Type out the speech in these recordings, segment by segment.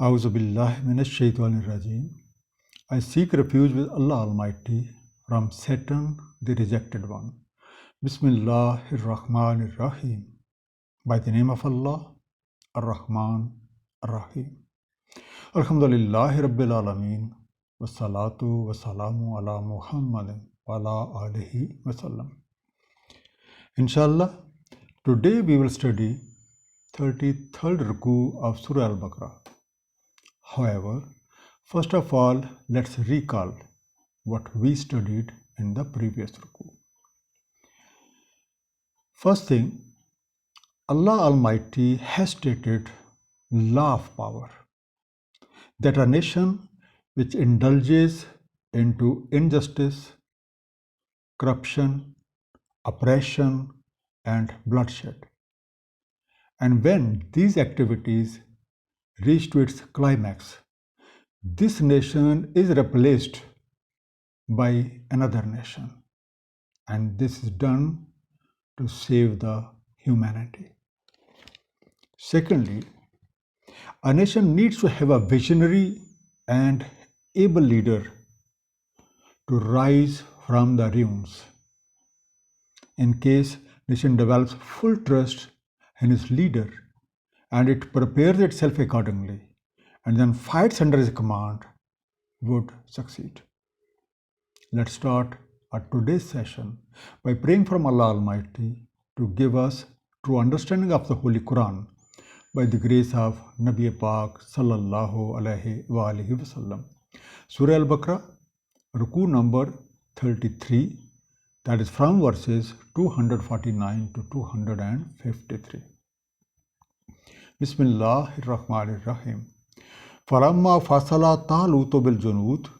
A'udhu billahi minash shaitanir rajim. I seek refuge with Allah Almighty from Satan, the rejected one. Bismillahir Rahmanir Rahim. By the name of Allah, Ar-Rahman, Ar-Rahim. Alhamdulillahi Rabbil Alameen. Wassalatu wassalamu ala Muhammadin wa ala alihi wasallam. Inshallah, today we will study 33rd Ruku of Surah Al-Baqarah. However, first of all, let's recall what we studied in the previous Ruku. First thing, Allah Almighty has stated law of power, that a nation which indulges into injustice, corruption, oppression, and bloodshed, and when these activities reach to its climax, this nation is replaced by another nation, and this is done to save the humanity. Secondly, a nation needs to have a visionary and able leader to rise from the ruins. In case nation develops full trust in its leader and it prepares itself accordingly and then fights under his command, would succeed. Let's start our today's session by praying from Allah Almighty to give us true understanding of the Holy Quran by the grace of Nabi Pak Sallallahu Alaihi Wasallam. Surah Al-Baqarah, Ruku number 33, that is from verses 249 to 253. Bismillahir Rahmanir Rahim. Falamma fasala Talut bil Jalut,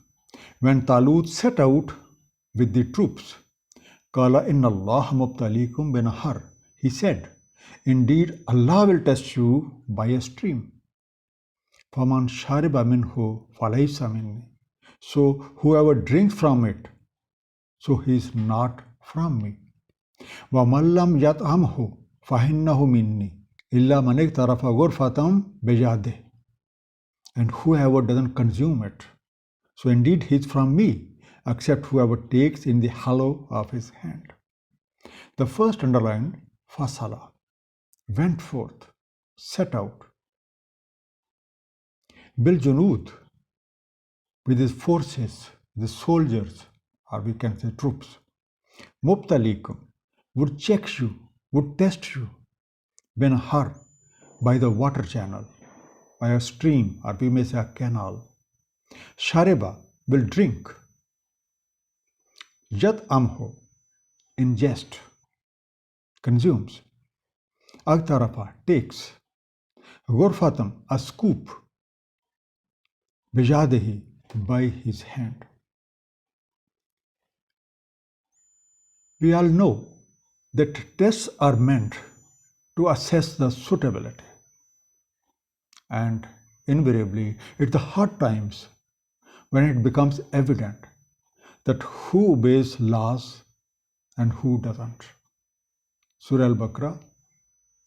when Talut set out with the troops, Kala inna Allah mubtalikum binahar, he said, indeed Allah will test you by a stream. Faman shariba minhu falaysa minni, so whoever drinks from it, so he is not from me. Wa man lam yat'amhu fahinnahu minni illa man iktarafa ghurfatan bijadih, and whoever doesn't consume it, so indeed he is from me, except whoever takes in the hollow of his hand. The first underlined, fasala, went forth, set out. Bil Junud, with his forces, the soldiers, or we can say troops. Mubtalikum, would check you, would test you. Benahar, by the water channel, by a stream, or we may say a canal. Shariba, will drink. Yat amho, ingest, consumes. Agtarafa, takes. Ghurfatam, a scoop. Bijadehi, by his hand. We all know that tests are meant to assess the suitability. And invariably, at the hard times, when it becomes evident that who obeys laws and who doesn't. Surah Al-Baqarah,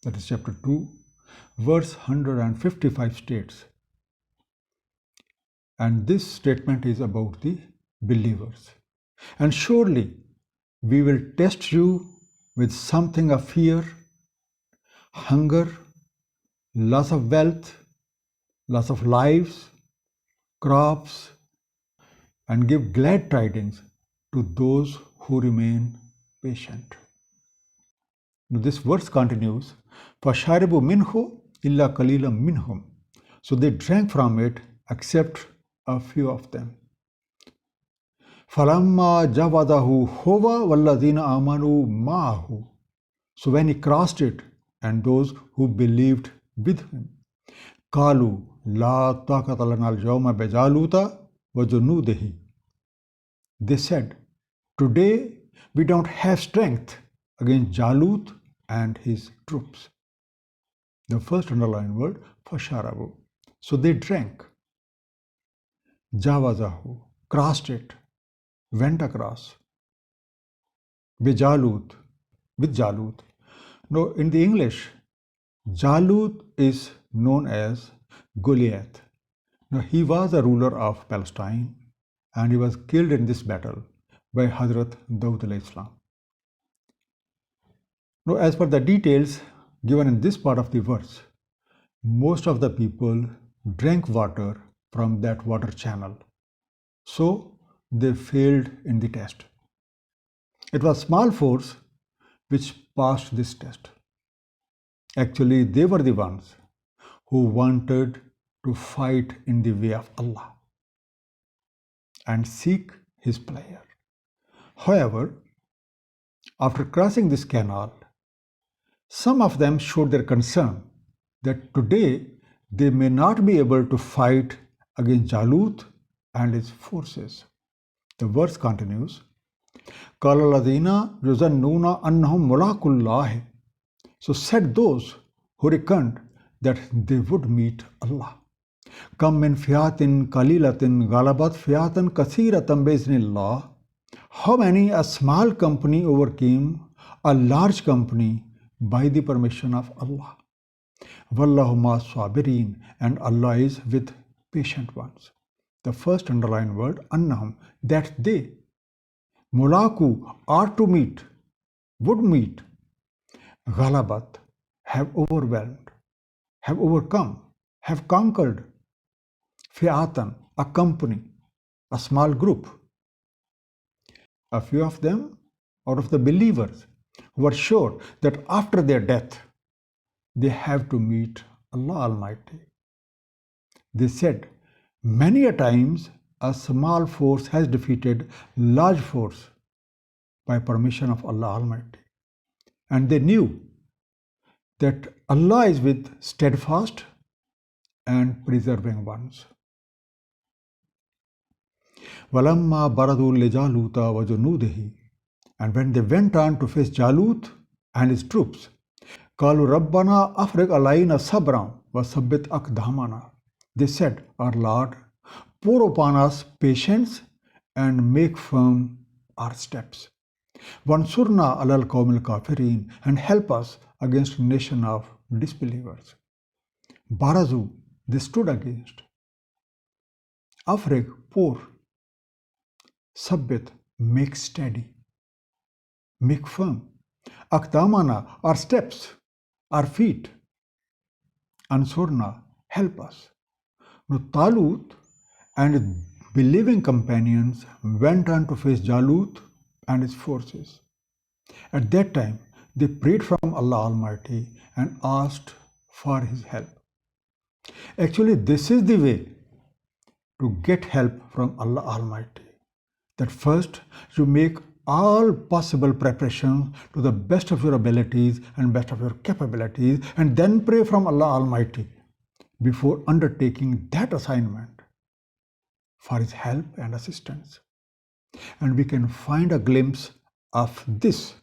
that is chapter 2, verse 155 states, and this statement is about the believers. And surely we will test you with something of fear, hunger, loss of wealth, loss of lives, crops, and give glad tidings to those who remain patient. Now this verse continues, فَشَارِبُ مِنْهُ إِلَّا قَلِيلًا مِنْهُمْ, so they drank from it except a few of them. فَلَمَّا جَوَدَهُ هُوَ وَالَّذِينَ آمَنُوا مَعَهُ, so when he crossed it and those who believed with him, قَالُوا لَا طَاقَةَ لَنَا الْيَوْمَ بِجَالُوتَ وَجُنُودِهِ, they said, today we don't have strength against Jalut and his troops. The first underlined word, fasharabu, so they drank. Jawazahu, crossed it, went across. Bijalut, with Jalut. Now in the English, Jalut is known as Goliath, Now, he was a ruler of Palestine and he was killed in this battle by Hazrat Dawood alayhi salam. Now, as per the details given in this part of the verse, most of the people drank water from that water channel. So they failed in the test. It was small force which passed this test. Actually, they were the ones who wanted to fight in the way of Allah and seek His pleasure. However, after crossing this canal, some of them showed their concern that today they may not be able to fight against Jalut and his forces. The verse continues, قَالَ الَّذِينَ يُظَنُّونَ أَنَّهُمْ مُلَاقُو اللَّهِ. So said those who reckoned that they would meet Allah. كَمْ مِنْ فِيَاتٍ قَلِيلَةٍ غَلَبَتْ فِيَاتًا كَثِيرَةً بِإِذْنِ اللَّهِ. How many a small company overcame a large company by the permission of Allah. Wallahu ma sabirin, and Allah is with patient ones. The first underlined word, annahum, that they, mulaku, are to meet, would meet, ghalabat, have overwhelmed, have overcome, have conquered, fi'atan, a company, a small group. A few of them out of the believers who are sure that after their death, they have to meet Allah Almighty. They said, many a times a small force has defeated large force by permission of Allah Almighty. And they knew that Allah is with steadfast and preserving ones. وَلَمَّا بَرَزُوا لِجَالُوتَ وَجُنُودِهِ. And when they went on to face Jalut and his troops, قَالُوا رَبَّنَا أَفْرِغْ عَلَيْنَا صَبْرًا وَثَبِّتْ أَقْدَامَنَا. They said, our Lord, pour upon us patience and make firm our steps. وَانْصُرْنَا عَلَى الْقَوْمِ الْكَافِرِينَ, and help us against a nation of disbelievers. Barazu, they stood against. Afrig, pour. Sabbit, make steady, make firm. Akdamana, our steps, our feet. Ansurna, help us. Now Talut and his believing companions went on to face Jalut and his forces. At that time, they prayed from Allah Almighty and asked for His help. Actually, this is the way to get help from Allah Almighty. That first, you make all possible preparations to the best of your abilities and best of your capabilities, and then pray from Allah Almighty before undertaking that assignment for His help and assistance. And we can find a glimpse of this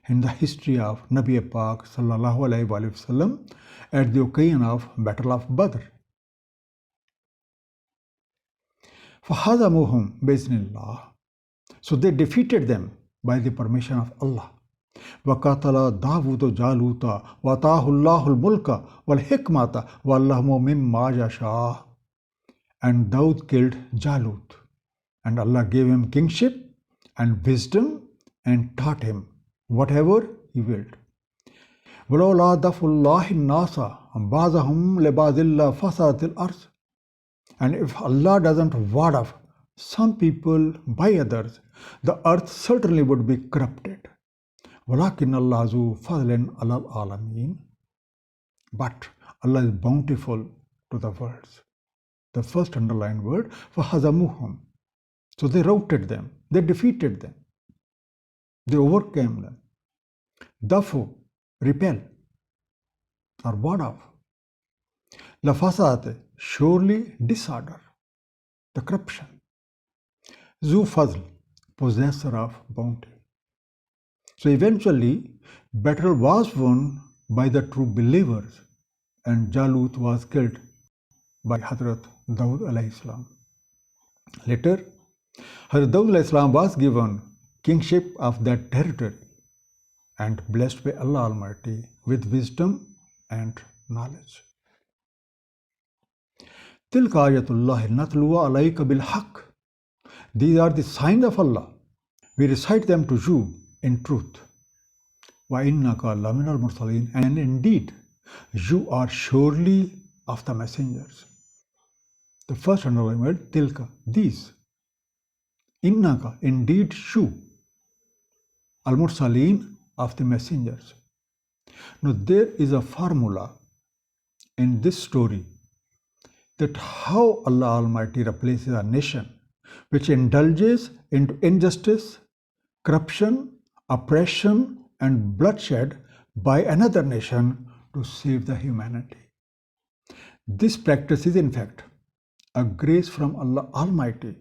in the history of Nabi Pak sallallahu alaihi wasallam at the occasion of Battle of Badr. فَهَزَمُوهُمْ بِإِذْنِ اللَّهِ. So they defeated them by the permission of Allah. وَقَاتَلَ دَاوُودُ جَالُوتَ وَآتَاهُ اللَّهُ الْمُلْكَ وَالْحِكْمَةَ وَعَلَّمَهُ مِمَّا يَشَاءُ. And Dawood killed Jalut, and Allah gave him kingship and wisdom and taught him whatever He willed. وَلَوْلَا دَفْعُ اللَّهِ النَّاسَ بَعْضَهُمْ لِبَعْضٍ لَفَسَدَتِ الْأَرْضُ. And if Allah doesn't ward off some people by others, the earth certainly would be corrupted. وَلَكِنَّ اللَّهَ ذُو فَضْلٍ عَلَى الْعَالَمِينَ. But Allah is bountiful to the worlds. The first underlined word, فَهَزَمُوهُمْ. So they routed them, they defeated them, they overcame them. Dafu, repel, or ward off. Lafasat, surely disorder, the corruption. Zu Fazl, possessor of bounty. So eventually, battle was won by the true believers, and Jalut was killed by Hazrat Dawood alayhi salam. Later, Hazrat Dawood alayhi salam was given kingship of that territory and blessed by Allah Almighty with wisdom and knowledge. Tilka ayatullahi natluwa alayka bil haqq. These are the signs of Allah. We recite them to you in truth. Wa innaka laminal mursalin. And indeed, you are surely of the messengers. The first underlying word, tilka, these. Innaka, indeed you. Al-mursalin, of the messengers. Now there is a formula in this story that how Allah Almighty replaces a nation which indulges into injustice, corruption, oppression, and bloodshed by another nation to save the humanity. This practice is in fact a grace from Allah Almighty.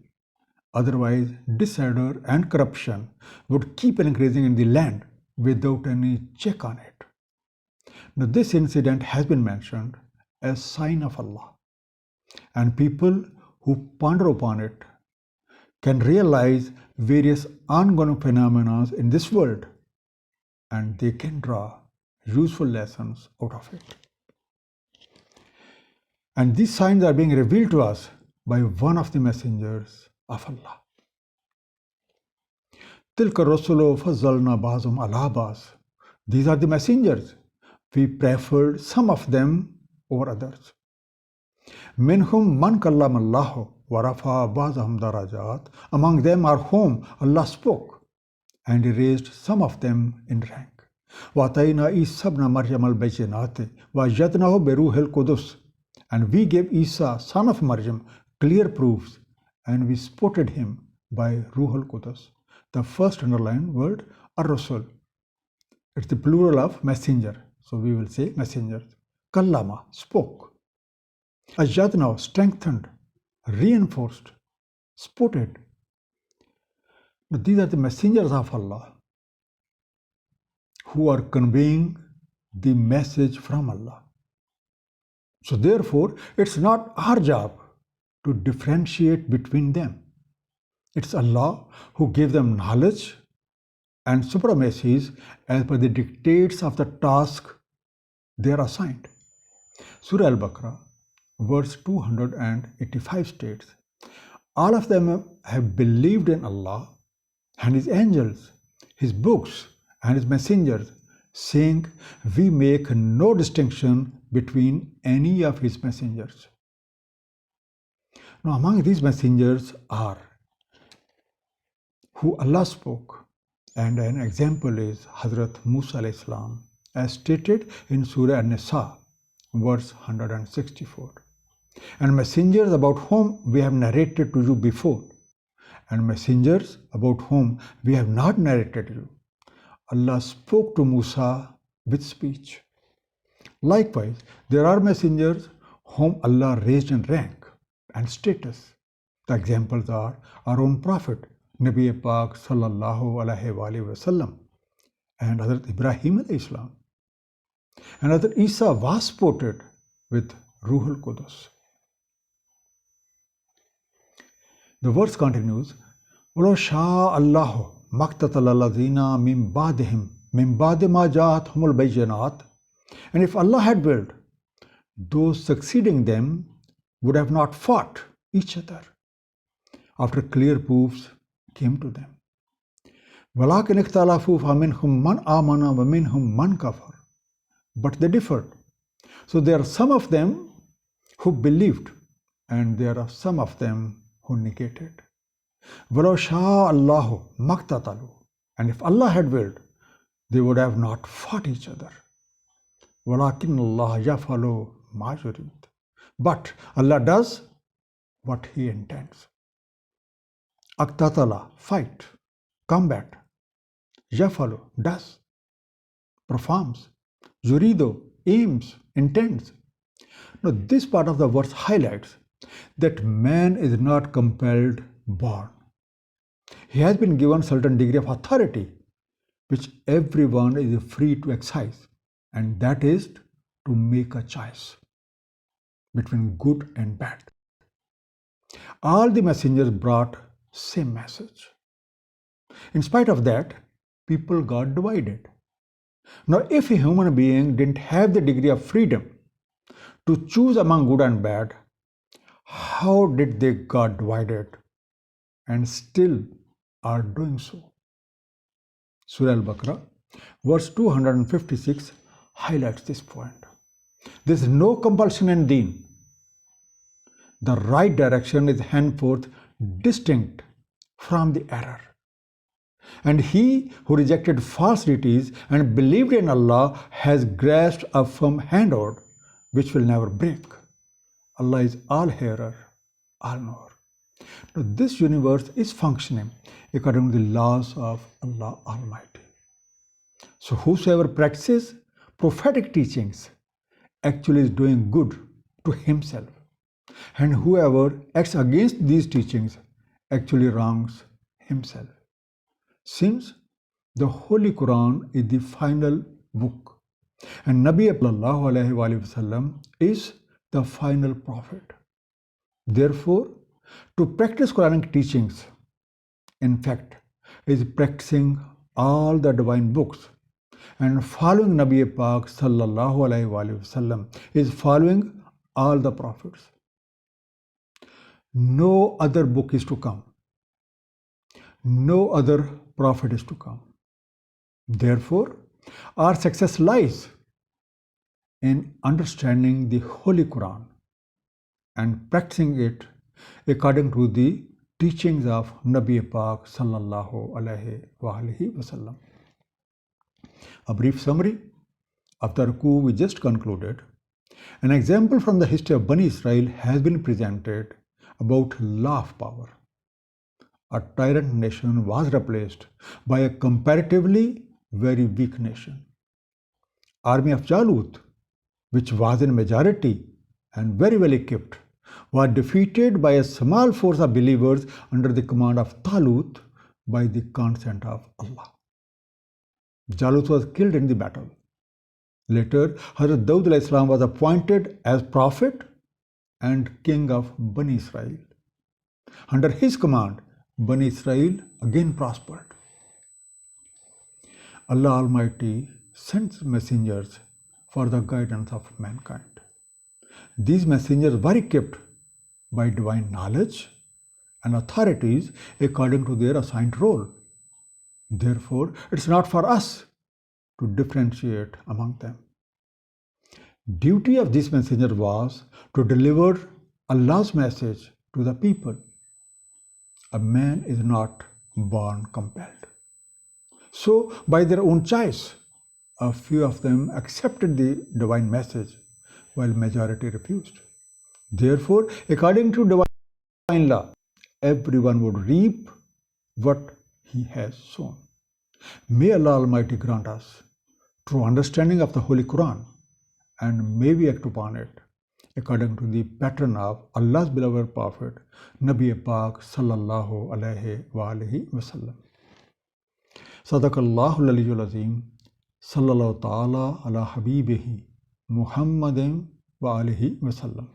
Otherwise, disorder and corruption would keep increasing in the land without any check on it. Now, this incident has been mentioned as sign of Allah, and people who ponder upon it can realize various ongoing phenomena in this world, and they can draw useful lessons out of it. And these signs are being revealed to us by one of the messengers of Allah. Tilka Rasulu fazzalna ba'zum ala ba'z. These are the messengers. We preferred some of them over others. Minhum man kallam Allahu wa rafa ba'zahum darajat. Among them are whom Allah spoke, and He raised some of them in rank. Wa'atayna Isa ibn Maryam al-bayyinati wa ayyadnahu bi ruhil qudus. And we gave Isa, son of Maryam, clear proofs, and we supported him by Ruhul Qudus. The first underlined word, ar-Rasul. It's the plural of messenger. So we will say messengers. Kallama, spoke. Ajadna, strengthened, reinforced, supported. But these are the messengers of Allah who are conveying the message from Allah. So therefore, it's not our job to differentiate between them. It's Allah who gave them knowledge and supremacies as per the dictates of the task they are assigned. Surah Al-Baqarah, verse 285 states, all of them have believed in Allah and His angels, His books and His messengers, saying, we make no distinction between any of His messengers. Now among these messengers are who Allah spoke, and an example is Hazrat Musa alayhi salam, as stated in Surah An-Nisa, verse 164. And messengers about whom we have narrated to you before, and messengers about whom we have not narrated you. Allah spoke to Musa with speech. Likewise, there are messengers whom Allah raised in rank and status. The examples are our own Prophet, Nabi Pak sallallahu alaihi wasallam, and Hazrat Ibrahim alayhi salam. And Hazrat Isa was supported with Ruhul Qudus. The verse continues, وَلَوْ شَاءَ اللَّهُ مَقْتَتَلَ الَّذِينَ مِنْ بَعْدِ مَا جَاءَتْهُمُ الْبَيِّنَاتُ. And if Allah had willed, those succeeding them would have not fought each other after clear proofs came to them. وَلَكِنْ اخْتَلَفُوا فَمِنْهُمْ مَنْ آمَنَ وَمِنْهُمْ مَنْ كَفَرَ. But they differed. So there are some of them who believed, and there are some of them who negated. وَلَوْ شَاءَ اللَّهُ مَقْتَتَلُوا. And if Allah had willed, they would have not fought each other. وَلَكِنَّ اللَّهَ يَفْعَلُ مَا يُرِيدُ. But Allah does what He intends. Aktatala, fight, combat. Yafalu, does, performs. Yurido, aims, intends. Now this part of the verse highlights that man is not compelled born. He has been given certain degree of authority which everyone is free to exercise, and that is to make a choice between good and bad. All the messengers brought same message. In spite of that, people got divided. Now, if a human being didn't have the degree of freedom to choose among good and bad, how did they got divided and still are doing so? Surah Al-Baqarah, verse 256 highlights this point. There is no compulsion in deen. The right direction is henceforth distinct from the error. And he who rejected false deities and believed in Allah has grasped a firm handhold which will never break. Allah is all hearer, all knower. Now, this universe is functioning according to the laws of Allah Almighty. So, whosoever practices prophetic teachings actually is doing good to himself, and whoever acts against these teachings actually wrongs himself. Since the Holy Quran is the final book, and Nabi sallallahu alaihi wasallam is the final prophet. Therefore, to practice Quranic teachings, in fact, is practicing all the divine books, and following Nabi Pak sallallahu alaihi wasallam is following all the prophets. No other book is to come. No other prophet is to come. Therefore, our success lies in understanding the Holy Quran and practicing it according to the teachings of Nabi Pak sallallahu alaihi wasallam. A brief summary of the Ruku we just concluded. An example from the history of Bani Israel has been presented about law of power. A tyrant nation was replaced by a comparatively very weak nation. Army of Jalut, which was in majority and very well equipped, was defeated by a small force of believers under the command of Talut by the consent of Allah. Jalut was killed in the battle. Later, Hazrat Dawood was appointed as prophet and king of Bani Israel. Under his command, Bani Israel again prospered. Allah Almighty sends messengers for the guidance of mankind. These messengers were equipped by divine knowledge and authorities according to their assigned role. Therefore, it's not for us to differentiate among them. Duty of this messenger was to deliver Allah's message to the people. A man is not born compelled. So, by their own choice, a few of them accepted the divine message while majority refused. Therefore, according to divine law, everyone would reap what he has sown. May Allah Almighty grant us true understanding of the Holy Quran, and may we act upon it according to the pattern of Allah's beloved Prophet, Nabi Pak sallallahu alaihi wasallam. Sadaqallahu al-aliyyul azim, sallallahu ta'ala ala habibihi Muhammadin wa alihi wasallam.